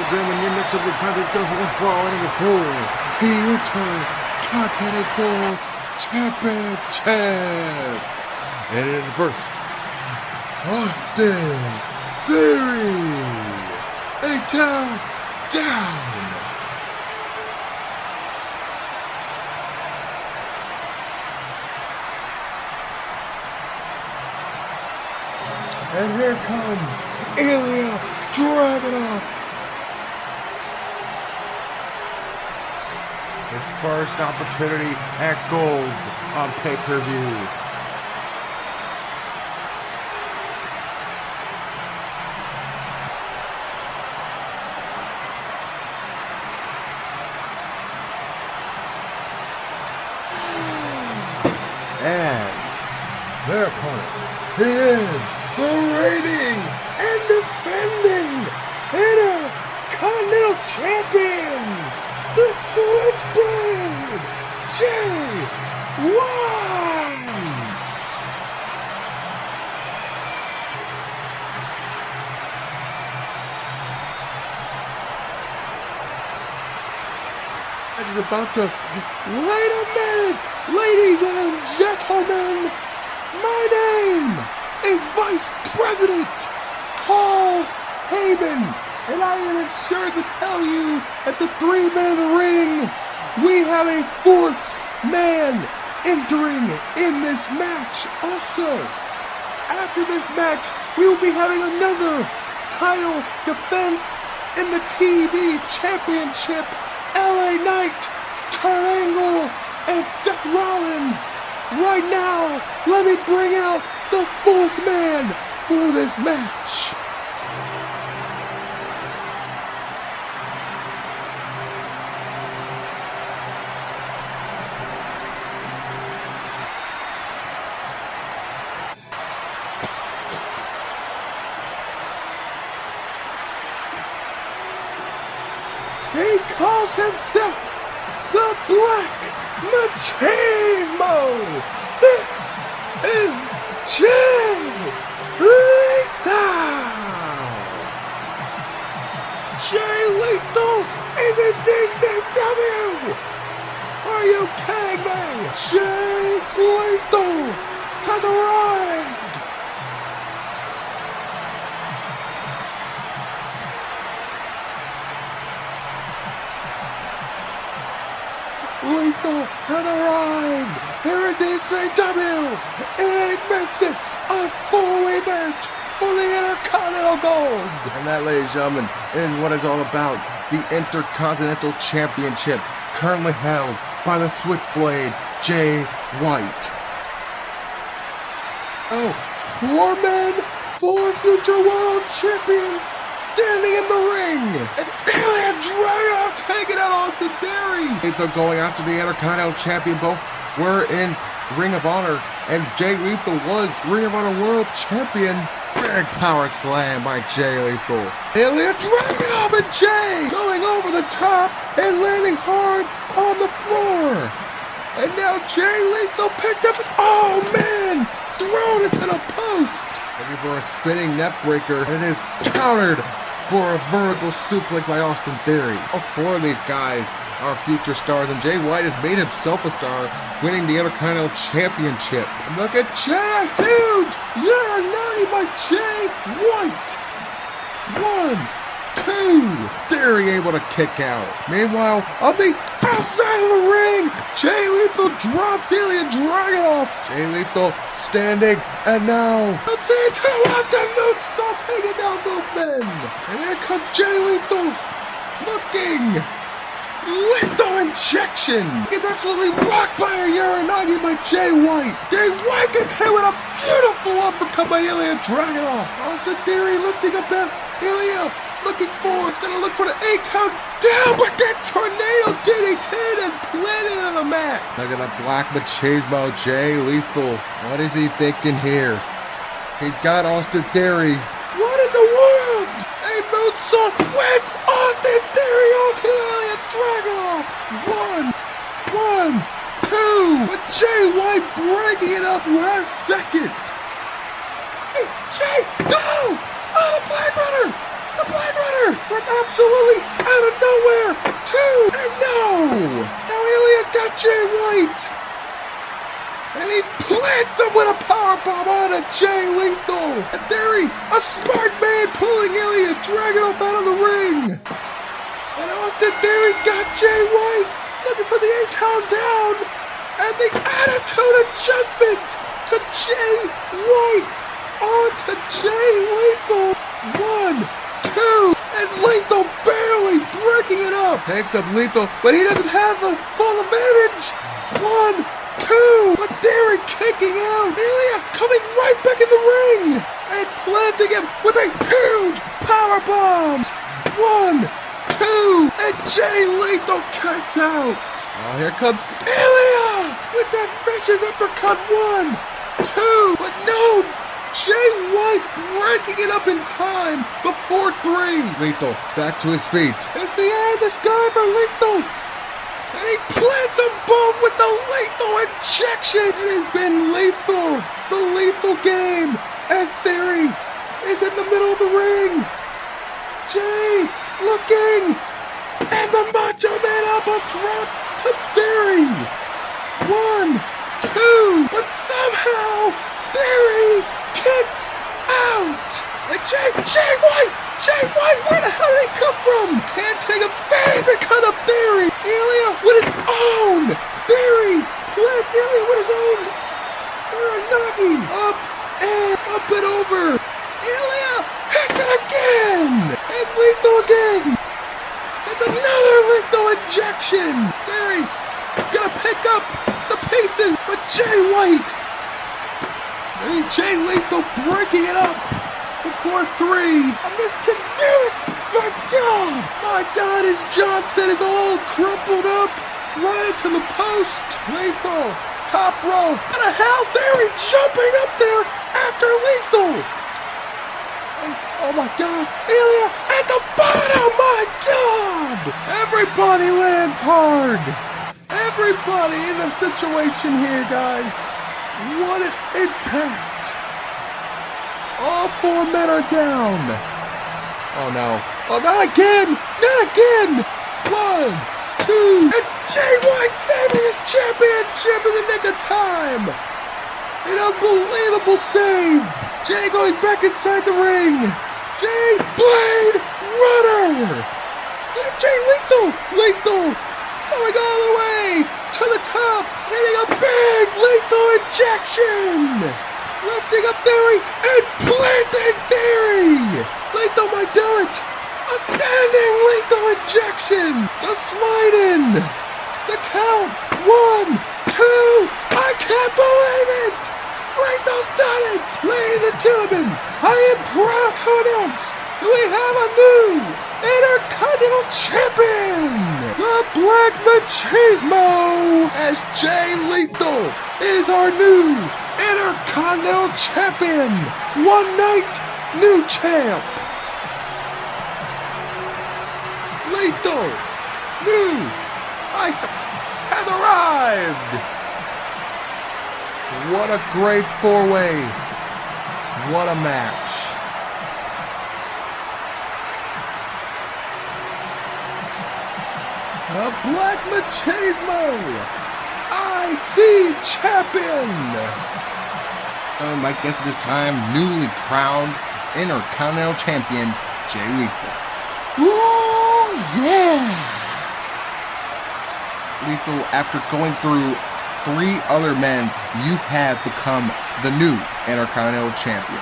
and gentlemen, your next up in contest goes for all in this full. The Intercontinental Championship. And in first, Austin Theory. A down. And here comes Ilya Dragunov. His first opportunity at gold on pay-per-view. And their opponent is the reigning and defending Intercontinental Champion, the Switchblade, Jay White. Match is about to. Wait a minute, ladies and gentlemen. My name is Vice President Paul Heyman, and I am insured to tell you at the 3 men of the ring, we have a 4th man entering in this match. Also, after this match, we will be having another title defense in the TV Championship. LA Knight, Kurt Angle, and Seth Rollins. Right now, let me bring out the 4th man for this match. He calls himself the Black Machismo. This is Jay Lethal. Jay Lethal is in DCW. Are you kidding me? Jay Lethal has arrived. Lethal had arrived here in DCW, and it makes it a 4-way match for the Intercontinental Gold. And that, ladies and gentlemen, is what it's all about. The Intercontinental Championship, currently held by the Switchblade, Jay White. Oh, 4 men, 4 future world champions standing in the ring, and Ilya Dragunov taking out Austin Theory. Lethal going after the Intercontinental Champion. Both were in Ring of Honor, and Jay Lethal was Ring of Honor World Champion. Big power slam by Jay Lethal. Ilya Dragunov and Jay going over the top and landing hard on the floor. And now Jay Lethal picked up. Oh man! Thrown into the post. Looking for a spinning neck breaker, and it is countered for a vertical suplex by Austin Theory. All 4 of these guys are future stars, and Jay White has made himself a star, winning the Intercontinental Championship. And look at Jay, huge! Uranagi by Jay White. 1, 2. Theory able to kick out. Meanwhile, on the outside of the ring, Jay Lethal drops Ilya Dragunov. Jay Lethal standing, and now let's see it too often. Moonsault taking down both men. And here comes Jay Lethal, looking. Lethal injection. Gets absolutely rocked by a Uranagi by Jay White. Jay White gets hit with a beautiful uppercut by Ilya Dragunov. Austin Theory lifting up at Ilya. Looking forward, it's gonna look for the 8-count down, but that tornado DDT'd and planted on the mat. Look at the Black Machismo, Jay Lethal. What is he thinking here? He's got Austin Theory. What in the world? A moonsault with Austin Theory onto Ilya Dragunov. 1, 2. But Jay White breaking it up last second. Hey, Jay, go! Oh, the Black Runner! The The Blade Runner from absolutely out of nowhere. 2, and no! Now Ilya's got Jay White. And he plants him with a powerbomb on Jay Lethal. And Theory, a smart man pulling Ilya Dragunov out of the ring. And Austin Theory's got Jay White looking for the 8-count down. And the attitude adjustment to Jay White onto Jay Lethal. 1, 2, and Lethal barely breaking it up. Takes up Lethal, but he doesn't have the full advantage. 1, 2, but Theory kicking out. Ilya coming right back in the ring and planting him with a huge power bomb. 1, 2, and Jay Lethal kicks out. Oh, here comes Ilya with that vicious uppercut. 1, 2, but no. Jay White breaking it up in time before 3. Lethal back to his feet. It's the eye in the sky for Lethal. And he plants a bomb with the lethal injection. It has been lethal. The lethal game as Theory is in the middle of the ring. Jay looking. And the Macho Man elbow drop to Theory. 1, 2. But somehow Theory kicks out. And Jay White, where the hell did he come from? Can't take a face and cut up Theory. Ilya with his own. Theory plants Ilya with his own. Uranagi up and over. Ilya hits it again. And lethal again. It's another lethal injection. Theory gonna pick up the pieces, but Jay White. And Jay Lethal breaking it up before 3. And this kinetic, my God, his Johnson is all crumpled up right into the post. Lethal, top rope. What the hell? Theory jumping up there after Lethal. And, oh my God, Ilya at the bottom, my God. Everybody lands hard. Everybody in the situation here, guys. What an impact! All 4 men are down. Oh no. Oh, not again! Not again! 1, 2, and Jay White saving his championship in the nick of time! An unbelievable save! Jay going back inside the ring! Jay Blade Runner! Jay Lethal! Going all the way to the top! Hitting a big lethal injection! Lifting up Theory and planting Theory! Lethal might do it! A standing lethal injection! The slide in! The count! 1, 2! I can't believe it! Lethal's done it! Ladies and gentlemen, I am proud to announce we have a new Intercontinental Champion! The Black Machismo! As Jay Lethal is our new Intercontinental Champion! One night, new champ! Lethal, new Ice has arrived! What a great 4-way! What a match! The Black Machismo IC Champion! I guess it is time, newly crowned Intercontinental Champion, Jay Lethal. Ooh, yeah! Lethal, after going through 3 other men, you have become the new Intercontinental Champion.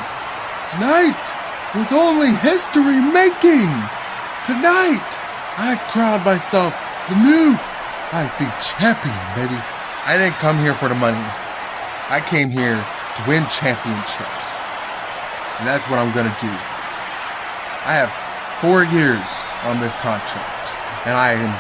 Tonight was only history making! Tonight, I crowned myself the new IC Champion, baby. I didn't come here for the money. I came here to win championships. And that's what I'm gonna do. I have 4 years on this contract, and I am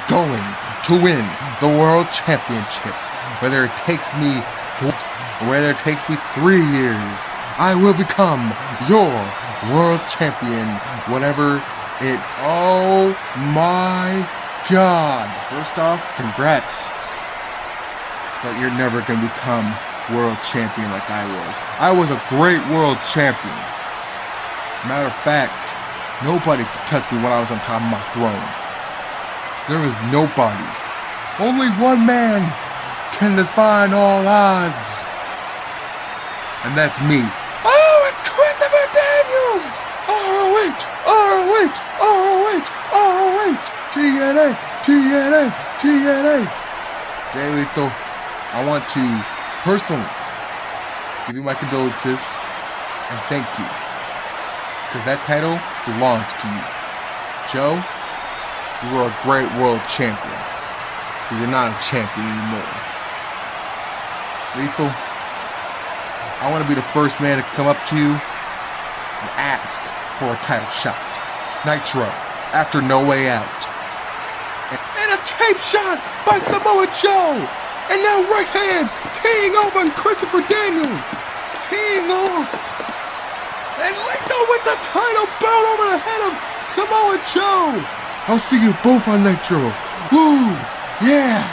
going to win the World Championship. Whether it takes me 4 or whether it takes me 3 years, I will become your World Champion, whatever it. Oh my God. First off, congrats. But you're never going to become world champion like I was. I was a great world champion. Matter of fact, nobody could touch me when I was on top of my throne. There is nobody. Only one man can define all odds. And that's me. Oh, it's Christopher Daniels! ROH! ROH! ROH! ROH! TNA! TNA! TNA! Jay Lethal, I want to personally give you my condolences and thank you. Because that title belongs to you. Joe, you were a great world champion. But you're not a champion anymore. Lethal, I want to be the first man to come up to you and ask for a title shot. Nitro, after No Way Out. And a tape shot by Samoa Joe. And now right hands teeing off on Christopher Daniels. Teeing off. And Lethal with the title belt over the head of Samoa Joe. I'll see you both on Nitro. Woo! Yeah!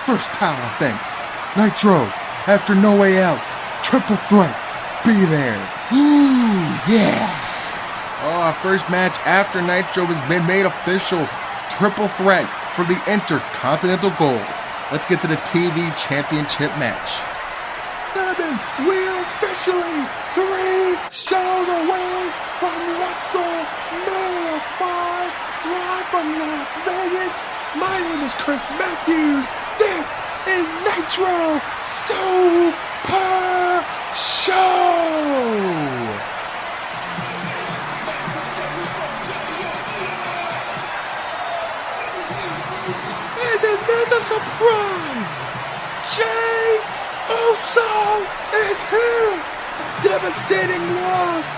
First title offense. Nitro, after No Way Out. Triple threat. Be there. Woo! Yeah! Oh, our first match after Nitro has been made official. Triple threat for the Intercontinental Gold. Let's get to the TV Championship match. Gentlemen, we are officially 3 shows away from WrestleMania 5, live from Las Vegas. My name is Chris Matthews. This is Nitro Super Show. Isn't this a surprise? Jey Uso is here! Devastating loss!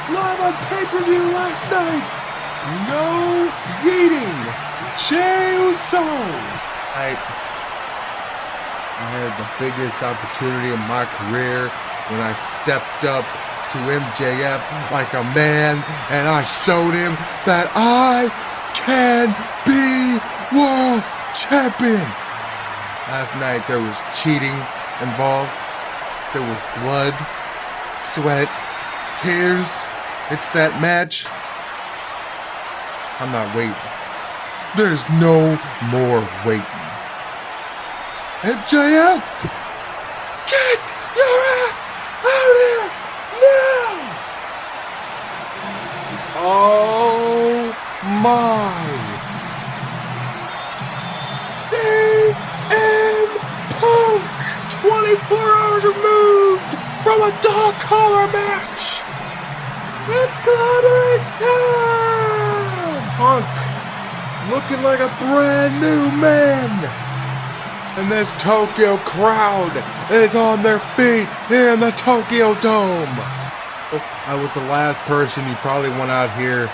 Live on pay-per-view last night! No yeeting! Jey Uso! I had the biggest opportunity in my career when I stepped up to MJF like a man and I showed him that I can be world champion. Last night there was cheating involved. There was blood, sweat, tears. It's that match. I'm not waiting. There's no more waiting. MJF! Get your ass out here now! Oh my! CM Punk! 24 hours removed from a dog collar match! It's clobbering time! Punk looking like a brand new man! And this Tokyo crowd is on their feet here in the Tokyo Dome. I was the last person you probably went out here,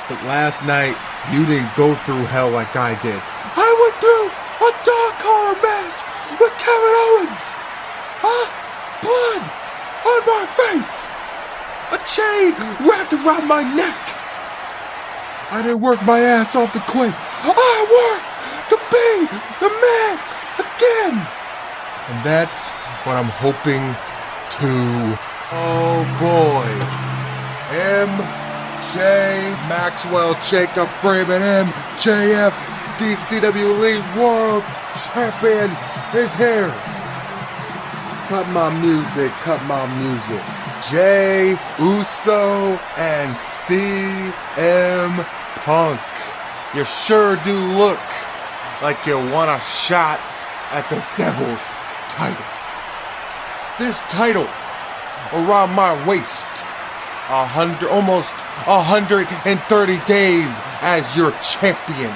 but last night you didn't go through hell like I did. I went through a dog collar match with Kevin Owens. Blood on my face. A chain wrapped around my neck. I didn't work my ass off to quit. I worked to be the man again. And that's what I'm hoping to. Oh boy. MJ Maxwell, Jacob Freeman, MJF, DCW Elite World Champion is here. Cut my music, cut my music. Jey Uso and CM Punk. You sure do look like you want a shot at the Devil's title. This title around my waist. Almost 130 days as your champion.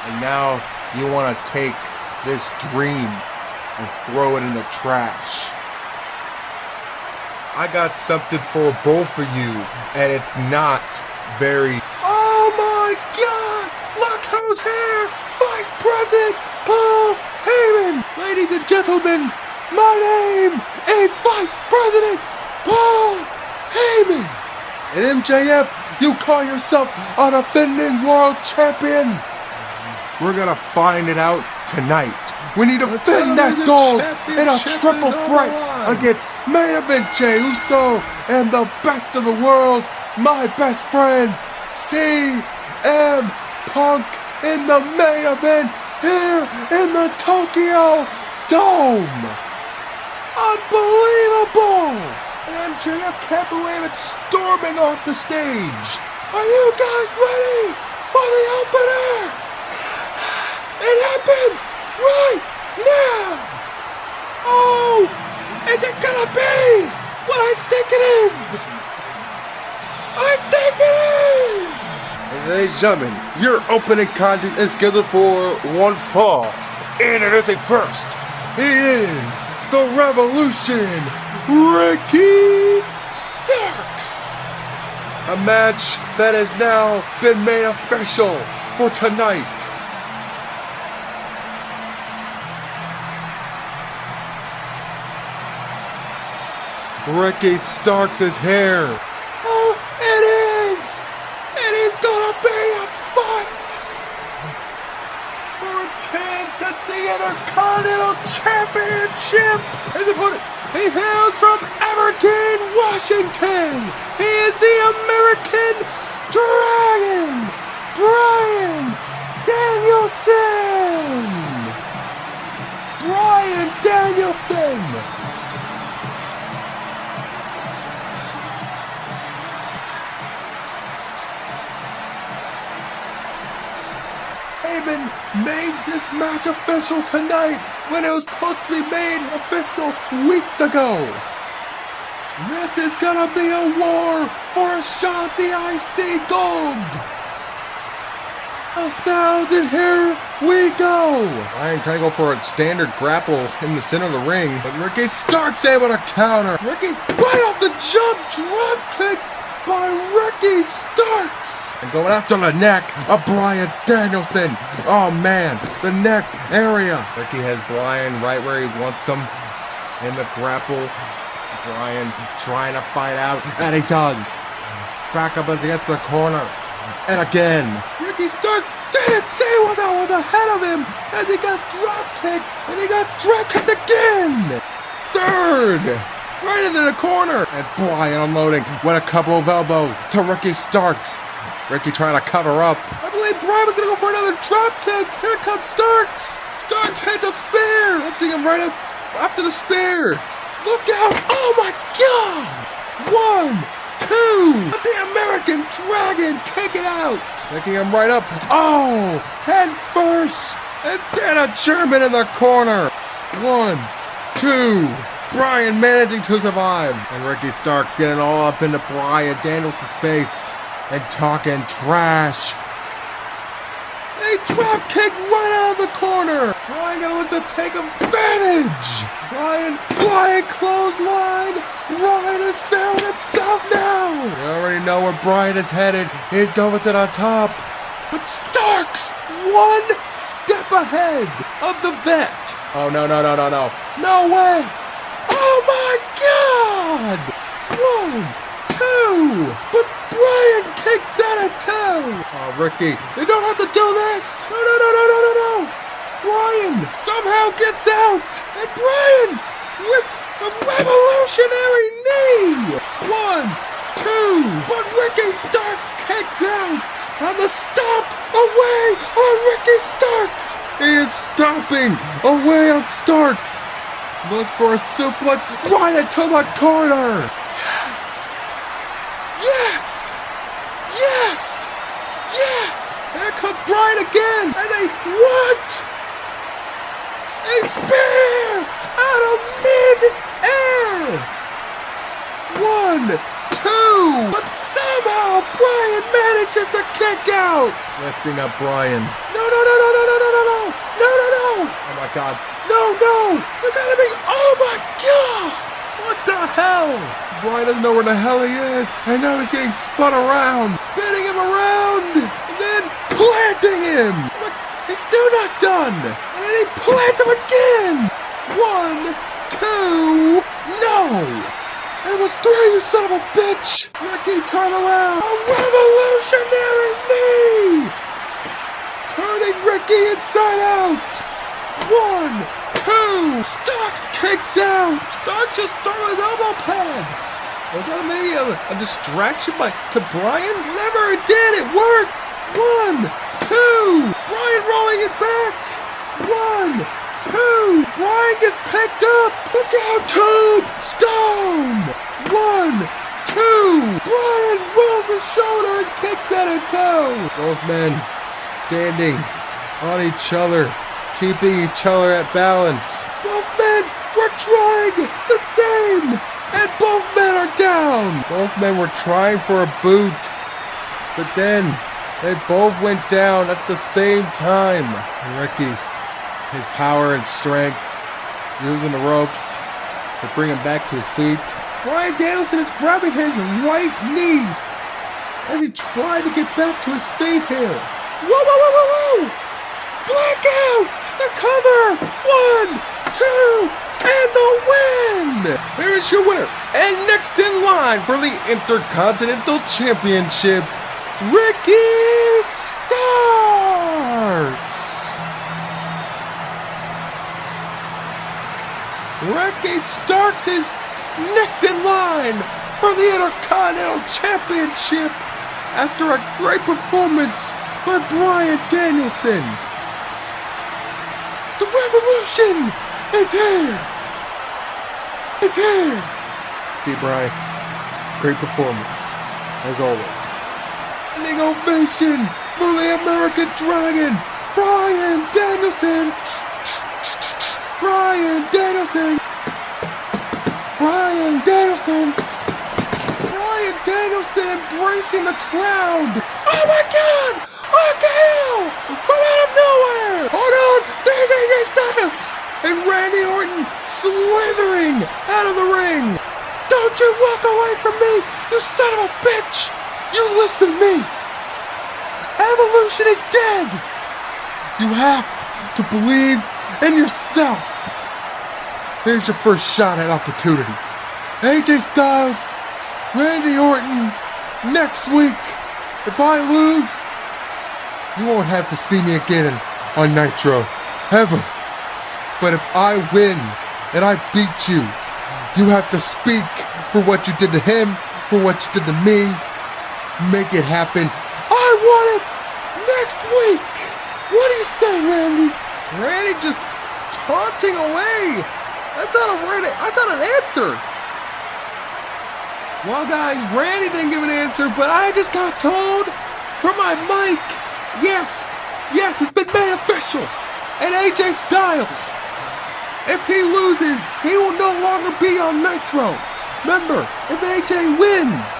And now you want to take this dream and throw it in the trash. I got something for both of you, and it's not very... Oh my God! Look who's here! Vice President Paul Heyman! Ladies and gentlemen, my name is Vice President Paul Heyman! And MJF, you call yourself a defending world champion? We're gonna find it out tonight. We need to defend that gold in a triple threat against main event Jey Uso and the best in the world, my best friend, CM Punk in the main event here in the Tokyo Dome. Unbelievable! And MJF can't believe it's storming off the stage. Are you guys ready for the opener? It happens right now! Oh! Is it gonna be what I think it is? I think it is! Ladies and gentlemen, your opening contest is scheduled for one fall. And it is a first. He is the Revolution, Ricky Starks. A match that has now been made official for tonight. Ricky Starks is here. Oh, it is! It is gonna be a fight for a chance at the Intercontinental Championship. His opponent, he hails from Aberdeen, Washington. He is the American Dragon, Bryan Danielson. Bryan Danielson. Made this match official tonight when it was supposed to be made official weeks ago. This is gonna be a war for a shot at the IC Gold. A sound, and here we go. Ryan trying to go for a standard grapple in the center of the ring, but Ricky Starks able to counter. Ricky right off the jump, drop kick by Ricky Starks. And going after the neck of Bryan Danielson. Oh man, the neck area. Ricky has Bryan right where he wants him in the grapple. Bryan trying to fight out, and he does. Back up against the corner. And again, Ricky Starks didn't say what was ahead of him as he got drop kicked. And he got drop kicked again. Third. Right into the corner. And Bryan unloading with a couple of elbows to Ricky Starks. Ricky trying to cover up. I believe Bryan was going to go for another drop kick. Here comes Starks. Starks hit the spear. Lifting him right up after the spear. Look out. Oh my God. 1, 2. The American Dragon kicking out. Picking him right up. Oh, head first. And then a German in the corner. 1, 2. Bryan managing to survive. And Ricky Starks getting all up into Bryan Danielson's face and talking trash. A drop kick right out of the corner. Bryan gonna look to take advantage. Bryan flying clothesline. Bryan has found himself now. You already know where Bryan is headed. He's going to the top. But Starks one step ahead of the vet. Oh, no. No way. Oh my God! 1, 2, but Bryan kicks out at 2. Oh, Ricky, you don't have to do this. No. Bryan somehow gets out, and Bryan with a revolutionary knee. 1, 2, but Ricky Starks kicks out. Time to stop away on Ricky Starks. He is stomping away on Starks. Look for a suplex right into the corner. Yes. Here comes Bryan again. And a what? A spear out of mid-air. 1, 2. But somehow Bryan manages to kick out. Lifting up Bryan. No. Oh my God. No. You're gonna be. Oh my God. What the hell? Bryan doesn't know where the hell he is. And now he's getting spun around. Spinning him around. And then planting him. But he's still not done. And then he plants him again. 1, 2. No. It was 3, you son of a bitch. Ricky, turn around. A revolutionary knee. Turning Ricky inside out. 1, 2. Starks kicks out. Stark just threw his elbow pad. Was that maybe a distraction to Bryan? Whatever it did, it worked. 1, 2. Bryan rolling it back. 1, 2. Bryan gets picked up. Look out, Tombstone. 1, 2. Bryan rolls his shoulder and kicks out a toe. Both men standing on each other, keeping each other at balance. Both men were trying the same, and both men are down. Both men were trying for a boot, but then they both went down at the same time. And Ricky, his power and strength, using the ropes to bring him back to his feet. Bryan Danielson is grabbing his right knee as he tried to get back to his feet here. Whoa, whoa, whoa, whoa, whoa! Blackout! The cover! 1, 2, and the win! Here is your winner, and next in line for the Intercontinental Championship, Ricky Starks! Ricky Starks is next in line for the Intercontinental Championship after a great performance by Bryan Danielson. The revolution is here! It's here! Steve Bryan, great performance, as always. Standing ovation for the American Dragon, Bryan Danielson! Bryan Danielson! Bryan Danielson! Bryan Danielson embracing the crowd! Oh my God! What the hell? From out of nowhere! Hold on! There's AJ Styles! And Randy Orton slithering out of the ring! Don't you walk away from me, you son of a bitch! You listen to me! Evolution is dead! You have to believe in yourself! Here's your first shot at opportunity. AJ Styles, Randy Orton, next week. If I lose, you won't have to see me again on Nitro, ever. But if I win and I beat you, you have to speak for what you did to him, for what you did to me. Make it happen. I want it next week. What do you say, Randy? Randy just taunting away. That's not an answer. Well, guys, Randy didn't give an answer, but I just got told from my mic, yes, it's been made official. And AJ Styles, if he loses, he will no longer be on Nitro. Remember, if AJ wins,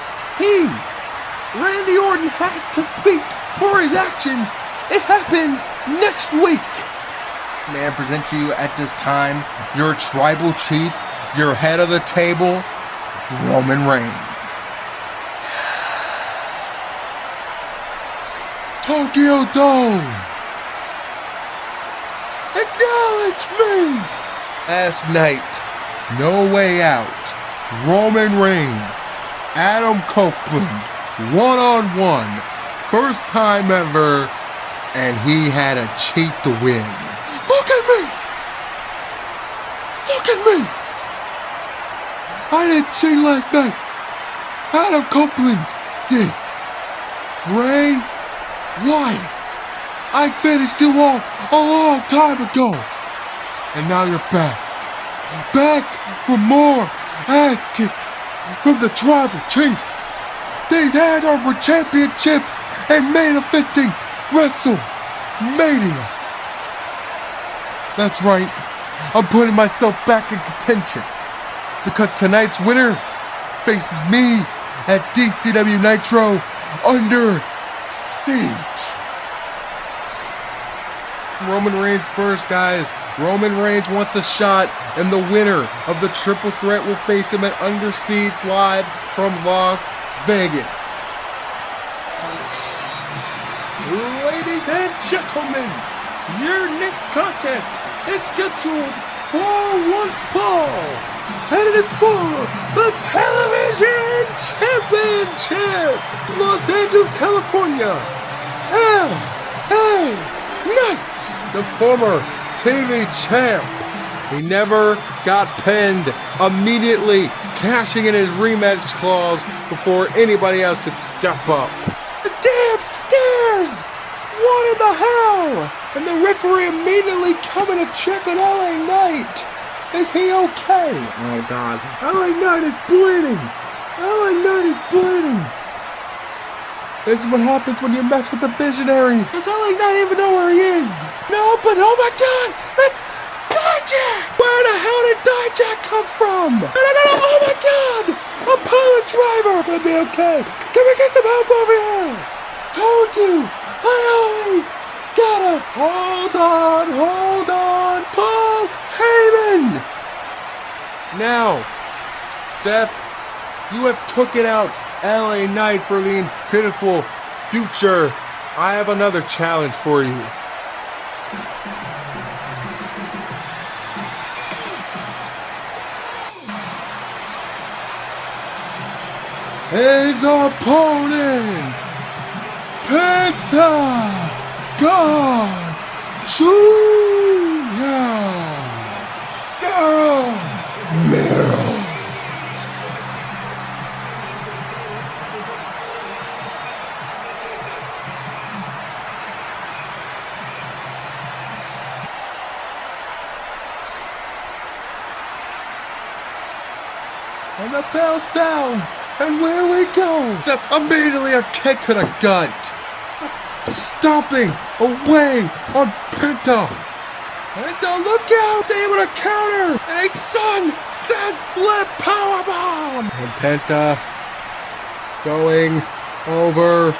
Randy Orton has to speak for his actions. It happens next week. May I present to you at this time your tribal chief, your head of the table, Roman Reigns. Tokyo Dome! Acknowledge me! Last night, No Way Out, Roman Reigns, Adam Copeland, one-on-one, first time ever, and he had to cheat to win. Look at me! Look at me! I didn't cheat last night. Adam Copeland did. Bray Wyatt, I finished you off a long time ago. And now you're back. Back for more ass kick from the tribal chief. These hands are for championships and main eventing WrestleMania. That's right. I'm putting myself back in contention. Because tonight's winner faces me at DCW Nitro under siege. Roman Reigns first, guys. Roman Reigns wants a shot, and the winner of the triple threat will face him at Under Siege live from Las Vegas. Ladies and gentlemen, your next contest is scheduled for one fall, and it is for the Television Championship, Los Angeles, California. LA Knight, the former TV champ, He never got pinned, immediately cashing in his rematch clause before anybody else could step up. The damn stairs! What in the hell? And the referee immediately coming to check on LA Knight. Is he okay? Oh God, LA Knight is bleeding! LA Knight is bleeding! This is what happens when you mess with the visionary. Does LA Knight even know where he is? No, but oh my God, it's Dijak! Where the hell did Dijak come from? No, oh my God! Apollo Driver! Gonna be okay. Can we get some help over here? Told you! I always gotta hold on, Paul Heyman! Now, Seth, you have taken out LA Knight for the pitiful future. I have another challenge for you. His opponent, Pentagon Junior, Sarah Merrill. And the bell sounds, and where we go? Seth, immediately a kick to the gut. Stomping away on Penta. Penta, look out! They able to counter! And a sunset flip powerbomb! And Penta going over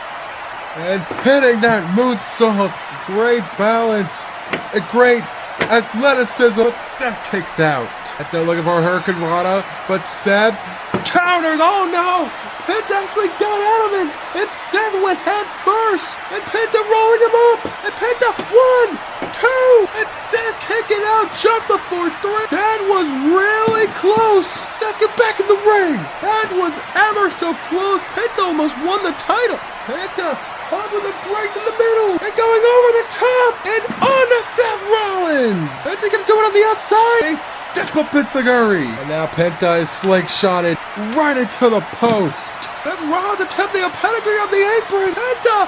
and hitting that moonsault. Great balance. A great athleticism. But Seth kicks out. Penta looking for a Hurricane Rana, but Seth counters. Oh no! Penta actually got out of it, and Seth went head first, and Penta rolling him up, and Penta 1, 2, and Seth kicking out just before 3. That was really close. Seth get back in the ring. That was ever so close. Penta almost won the title. Penta pumping the brakes in the middle, and going over the top, and onto Seth Rollins. Penta gonna do it on the outside, and step up Enziguri. And now Penta is slingshotted right into the post. Seth Rollins attempting a pedigree on the apron. Penta,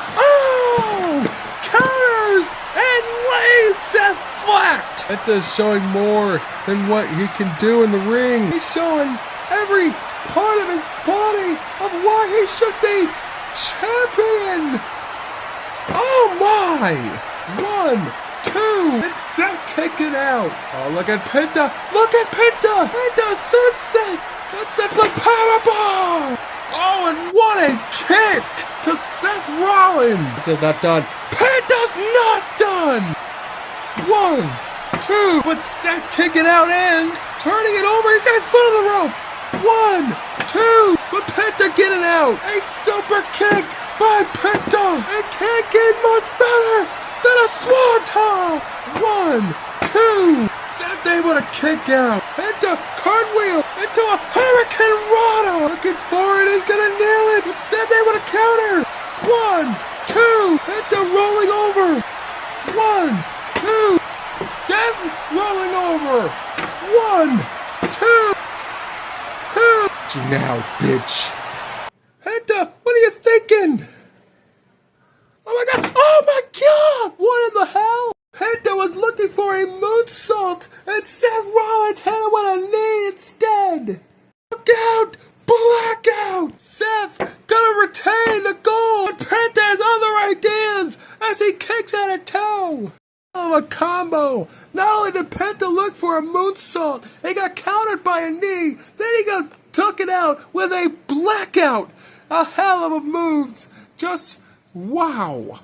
counters, and lays Seth flat. Penta's showing more than what he can do in the ring. He's showing every part of his body of why he should be champion! Oh my! 1, 2, and Seth kicking out. Oh, look at Penta! Look at Penta! Penta sunset! Sunset flip powerbomb! Oh, and what a kick to Seth Rollins! Penta's not done. Penta's not done! 1, 2, but Seth kicking out and turning it over. He's got his foot on the rope. 1, 2, but Penta getting out. A super kick by Penta. It can't get much better than a swanton. 1, 2, Seth able to kick out. Penta cartwheel into a Hurricane Rana. Looking for it, he's gonna nail it. But Seth able to counter. 1, 2, Penta rolling over. 1, 2, Seth rolling over. 1, 2. You now, bitch. Penta, what are you thinking? Oh my God! Oh my God! What in the hell? Penta was looking for a moonsault, and Seth Rollins hit him with a knee instead. Look out! Blackout! Seth gonna retain the gold. Penta has other ideas as he kicks out a toe. Oh, a combo. Not only did Penta look for a moonsault, he got countered by a knee. Then he got took it out with a blackout. A hell of a move. Just wow.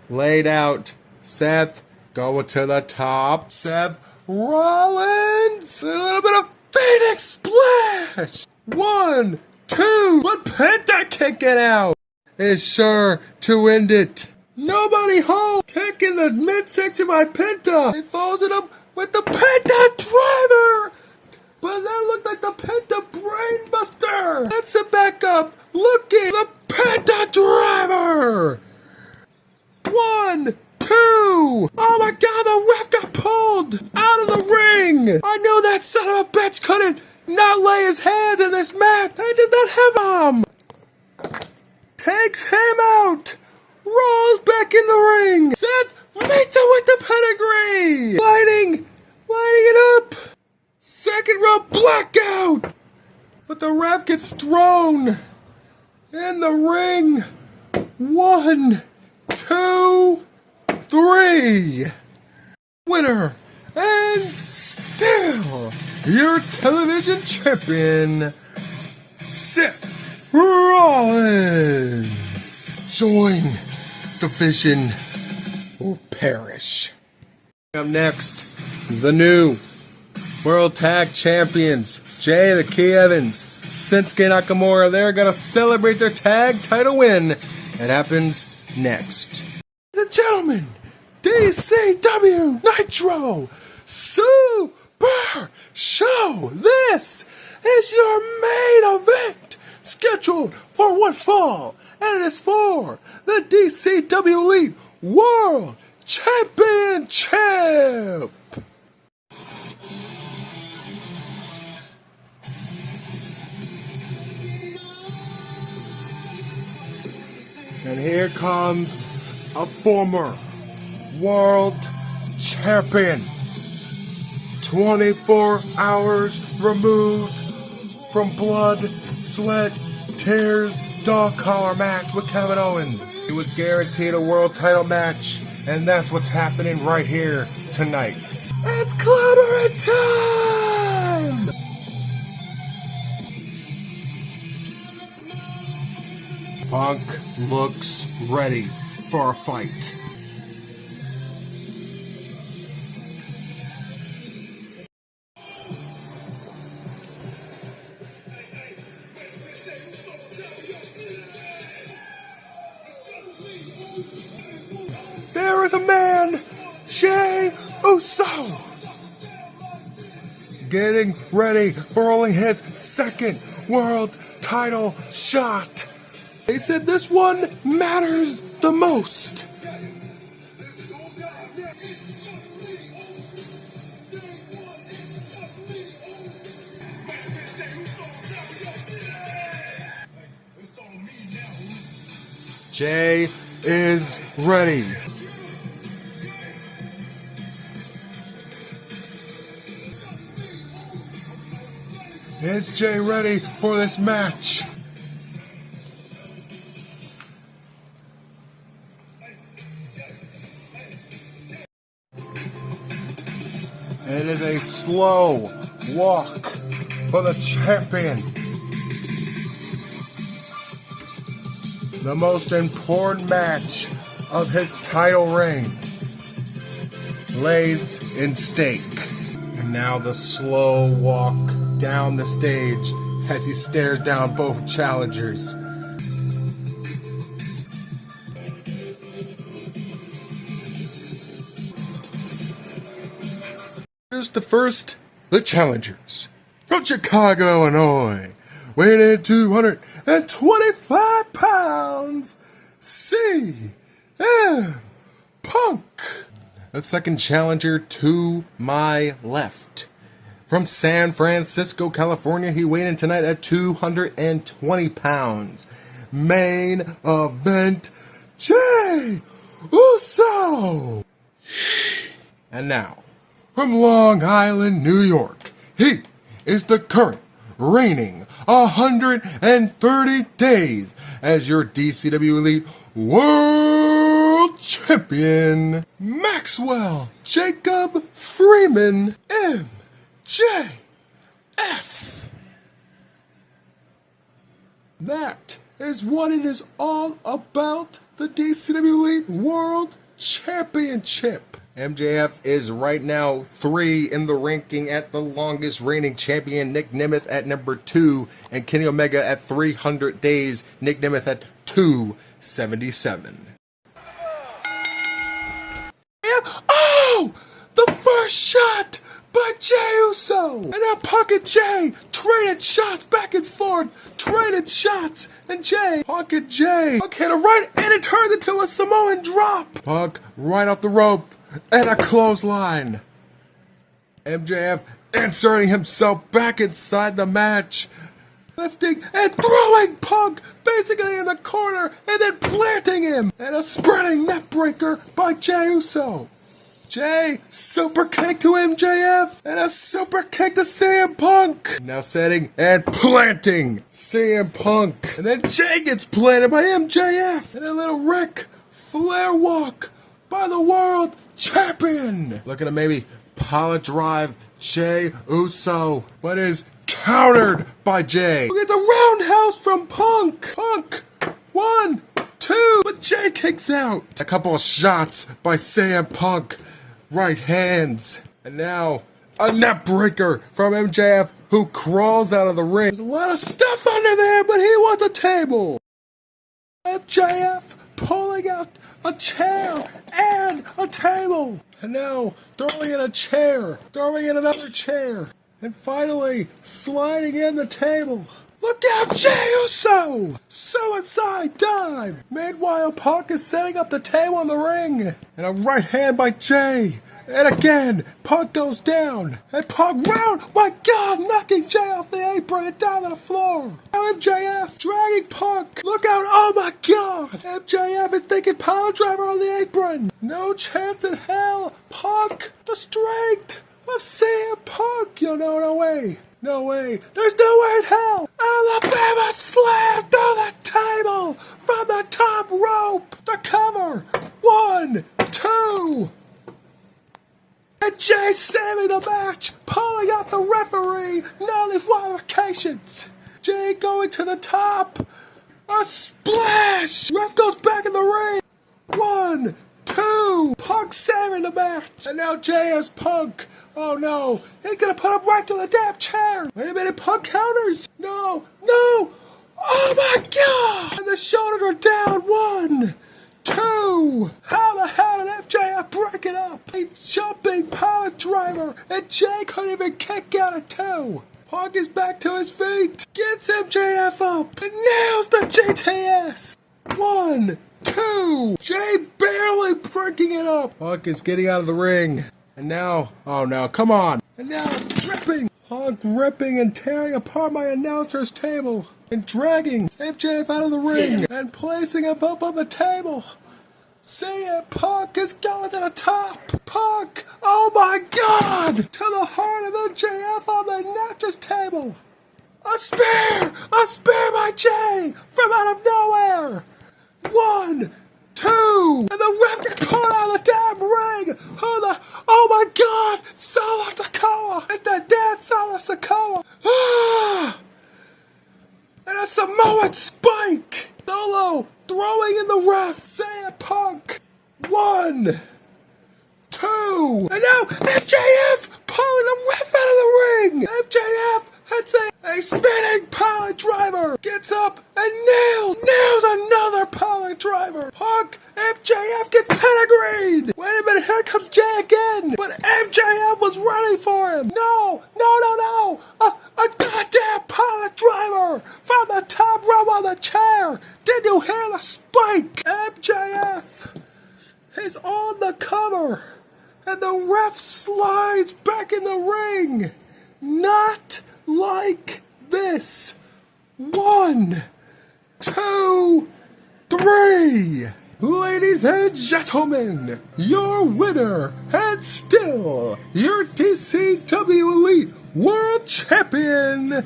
Laid out. Seth going to the top. Seth Rollins. A little bit of Phoenix Splash. 1, 2. But Penta kicking out is sure to end it. Nobody home. Kick in the midsection by Penta. He follows it up with the Penta Driver. But that looked like the Penta Brainbuster. That's it back up. Looking the Penta Driver. 1, 2. 2! Oh my god, the ref got pulled out of the ring! I knew that son of a bitch couldn't not lay his hands in this match! I did not have him! Takes him out! Rolls back in the ring! Seth meets him with the pedigree! Lighting it up! Second row blackout! But the ref gets thrown in the ring. 1, 2, 3. Winner and still your television champion, Seth Rollins. Join the vision or perish. Up next, the new World Tag Champions, Jay the Key Evans, Shinsuke Nakamura. They're going to celebrate their tag title win. It happens next. Ladies and gentlemen, DCW Nitro Super Show. This is your main event scheduled for one fall. And it is for the DCW Elite World Championship. And here comes a former world champion. 24 hours removed from blood, sweat, tears, dog collar match with Kevin Owens. He was guaranteed a world title match, and that's what's happening right here tonight. It's clamoring time! Punk looks ready for a fight. There is a man, Jey Uso, getting ready for only his second world title shot. They said this one matters the most. Jey is ready. Is Jey ready for this match? And it is a slow walk for the champion. The most important match of his title reign lays in stake. And now the slow walk down the stage as he stares down both challengers. Here's the challengers from Chicago, Illinois, weighing in 225 pounds, CM Punk. The second challenger to my left, from San Francisco, California, he weighed in tonight at 220 pounds. Main event, Jey Uso. And now, from Long Island, New York, he is the current reigning 130 days as your DCW Elite World Champion, Maxwell Jacob Freeman, MJF. That is what it is all about, the DCW Elite World Championship. MJF is right now 3 in the ranking at the longest reigning champion, Nick Nemeth at number 2, and Kenny Omega at 300 days, Nick Nemeth at 277. Oh! The first shot by Jey Uso! And now Punk and Jey traded shots back and forth, traded shots, and Punk and Jey. Punk hit a right, and it turned into a Samoan drop. Punk right off the rope. and a clothesline. MJF inserting himself back inside the match, lifting and throwing Punk basically in the corner and then planting him, and a spreading neckbreaker by Jey Uso. Jey super kick to MJF and a super kick to CM Punk. Now setting and planting CM Punk, and then Jey gets planted by MJF, and a little Ric Flair walk by the world champion. Looking to maybe pile drive Jey Uso, but is countered by Jey. Look at the roundhouse from Punk. Punk, 1, 2, but Jey kicks out. A couple of shots by CM Punk. Right hands. And now a net breaker from MJF, who crawls out of the ring. There's a lot of stuff under there, but he wants a table. MJF pulling out a chair and a table. And now throwing in a chair, throwing in another chair, and finally sliding in the table. Look out, Jey Uso! Suicide dive! Meanwhile, Punk is setting up the table in the ring. And a right hand by Jey. And again, Punk goes down. And Punk round, my God, knocking Jey off the apron and down to the floor. Now MJF dragging Punk. Look out, oh my God! MJF is thinking power driver on the apron. No chance in hell. Punk, the strength of CM Punk. No way. No way. There's no way in hell. Alabama slam through the table from the top rope. The cover. 1, 2. And Jey saving the match. Pulling out the referee. Nullifications. Jey going to the top. A splash. Ref goes back in the ring. 1, 2. Punk saving the match. And now Jey has Punk. Oh no, he's gonna put him right to the damn chair. Wait a minute, Punk counters. No. Oh my God. And the shoulders are down. 1, 2. How the hell did MJF break it up? A jumping power driver, and Jey couldn't even kick out of 2. Punk is back to his feet, gets MJF up, and nails the GTS. 1, 2. Jey barely breaking it up. Punk is getting out of the ring. And now, oh no, come on. And now, ripping. Punk ripping and tearing apart my announcer's table. And dragging MJF out of the ring. And placing him up on the table. CM Punk is going to the top. Punk, oh my God. To the heart of MJF on the announcer's table. A spear by Jey from out of nowhere. 1, 2, and the ref gets pulled out of the damn ring. Oh my God, Solo Sikoa. It's that dead Solo Sikoa. And a Samoan spike. Solo throwing in the ref. CM Punk. 1, 2, and now MJF pulling the ref out of the ring. MJF hits a spinning power driver. Gets up and nails another power driver. Punk, MJF gets pedigreed. Wait a minute, here comes Jey again. But MJF was ready for him. No. A goddamn power driver from the top row on the chair. Did you hear the spike? MJF is on the cover. And the ref slides back in the ring. Not like this. 1, 2, 3. Ladies and gentlemen, your winner and still your DCW Elite World Champion,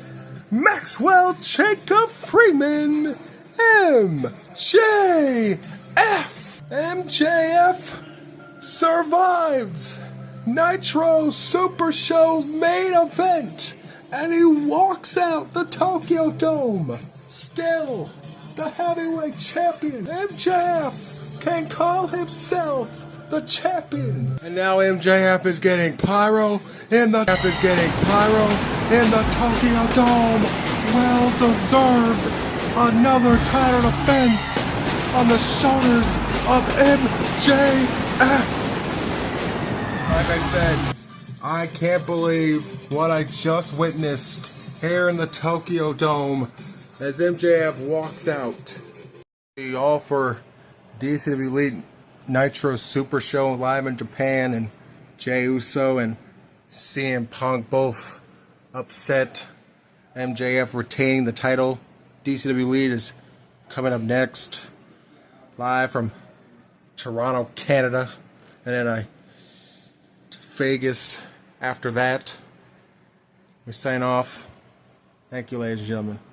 Maxwell Jacob Freeman, MJF. MJF survives Nitro Super Show's main event, and he walks out the Tokyo Dome still the heavyweight champion. MJF can call himself the champion. And now MJF is getting pyro in the Tokyo Dome. Well deserved. Another title defense on the shoulders of MJF. Like I said, I can't believe what I just witnessed here in the Tokyo Dome as MJF walks out. All for DCW Elite Nitro Super Show live in Japan, and Jey Uso and CM Punk both upset MJF retaining the title. DCW lead is coming up next, live from Toronto, Canada, and then Vegas after that. We sign off. Thank you, ladies and gentlemen.